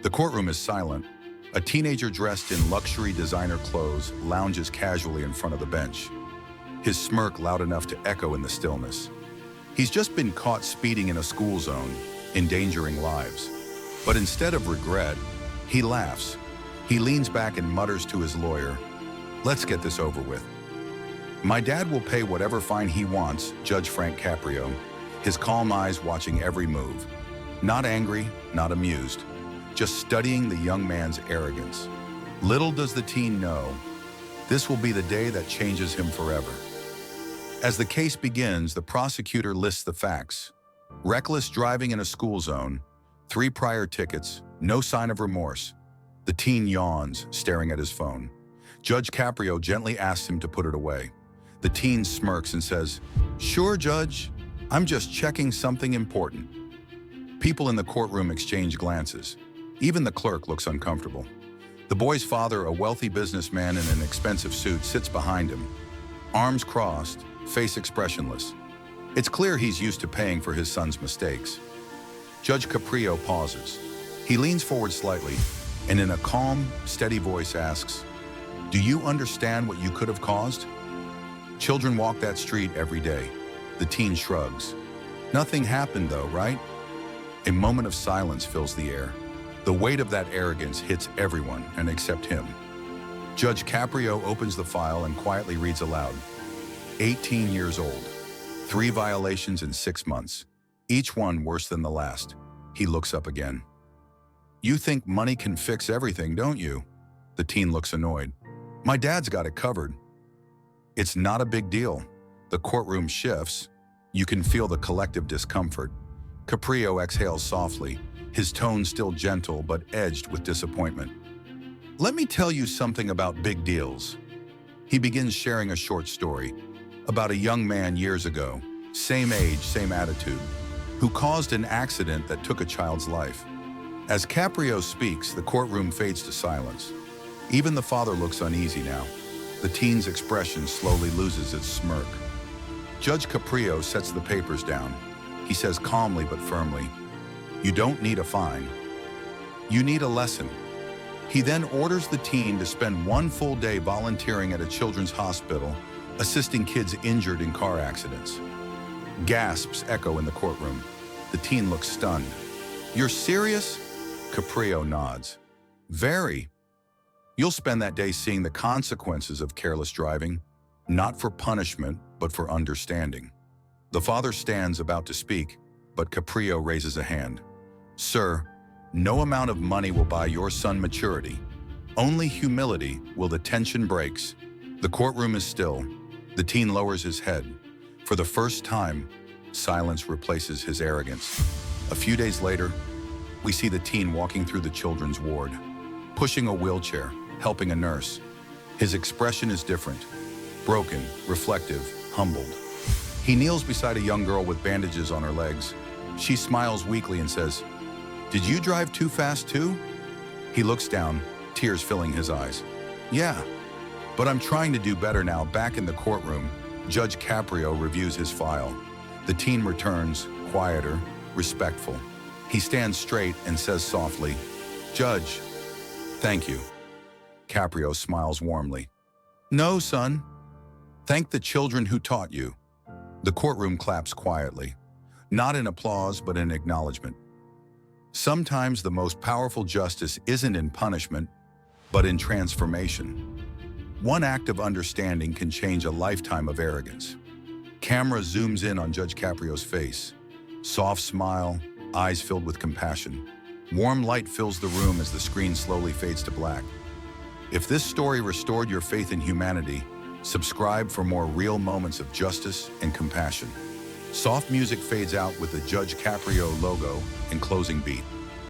The courtroom is silent. A teenager dressed in luxury designer clothes lounges casually in front of the bench, his smirk loud enough to echo in the stillness. He's just been caught speeding in a school zone, endangering lives. But instead of regret, he laughs. He leans back and mutters to his lawyer, "Let's get this over with." "My dad will pay whatever fine he wants," Judge Caprio, his calm eyes watching every move. Not angry, not amused, just studying the young man's arrogance. Little does the teen know, this will be the day that changes him forever. As the case begins, the prosecutor lists the facts. Reckless driving in a school zone, 3 prior tickets, no sign of remorse. The teen yawns, staring at his phone. Judge Caprio gently asks him to put it away. The teen smirks and says, "Sure, Judge, I'm just checking something important." People in the courtroom exchange glances. Even the clerk looks uncomfortable. The boy's father, a wealthy businessman in an expensive suit, sits behind him. Arms crossed, face expressionless. It's clear he's used to paying for his son's mistakes. Judge Caprio pauses. He leans forward slightly and in a calm, steady voice asks, "Do you understand what you could have caused?" Children walk that street every day. The teen shrugs. "Nothing happened though, right?" A moment of silence fills the air. The weight of that arrogance hits everyone and except him. Judge Caprio opens the file and quietly reads aloud. 18 years old. 3 violations in 6 months. Each one worse than the last. He looks up again. "You think money can fix everything, don't you?" The teen looks annoyed. "My dad's got it covered." "It's not a big deal." The courtroom shifts. You can feel the collective discomfort. Caprio exhales softly, his tone still gentle but edged with disappointment. "Let me tell you something about big deals." He begins sharing a short story about a young man years ago, same age, same attitude, who caused an accident that took a child's life. As Caprio speaks, the courtroom fades to silence. Even the father looks uneasy now. The teen's expression slowly loses its smirk. Judge Caprio sets the papers down. He says calmly but firmly, "You don't need a fine. You need a lesson." He then orders the teen to spend 1 full day volunteering at a children's hospital, assisting kids injured in car accidents. Gasps echo in the courtroom. The teen looks stunned. "You're serious?" Caprio nods. "Very. You'll spend that day seeing the consequences of careless driving, not for punishment, but for understanding." The father stands about to speak, but Caprio raises a hand. "Sir, no amount of money will buy your son maturity. Only humility will." The tension breaks. The courtroom is still. The teen lowers his head. For the first time, silence replaces his arrogance. A few days later, we see the teen walking through the children's ward, pushing a wheelchair, helping a nurse. His expression is different, broken, reflective, humbled. He kneels beside a young girl with bandages on her legs. She smiles weakly and says, "Did you drive too fast too?" He looks down, tears filling his eyes. "Yeah, but I'm trying to do better now." Back in the courtroom, Judge Caprio reviews his file. The teen returns, quieter, respectful. He stands straight and says softly, "Judge, thank you." Caprio smiles warmly. "No, son. Thank the children who taught you." The courtroom claps quietly, not in applause but in acknowledgement. Sometimes the most powerful justice isn't in punishment, but in transformation. One act of understanding can change a lifetime of arrogance. Camera zooms in on Judge Caprio's face. Soft smile, eyes filled with compassion. Warm light fills the room as the screen slowly fades to black. If this story restored your faith in humanity, subscribe for more real moments of justice and compassion. Soft music fades out with the Judge Caprio logo and closing beat.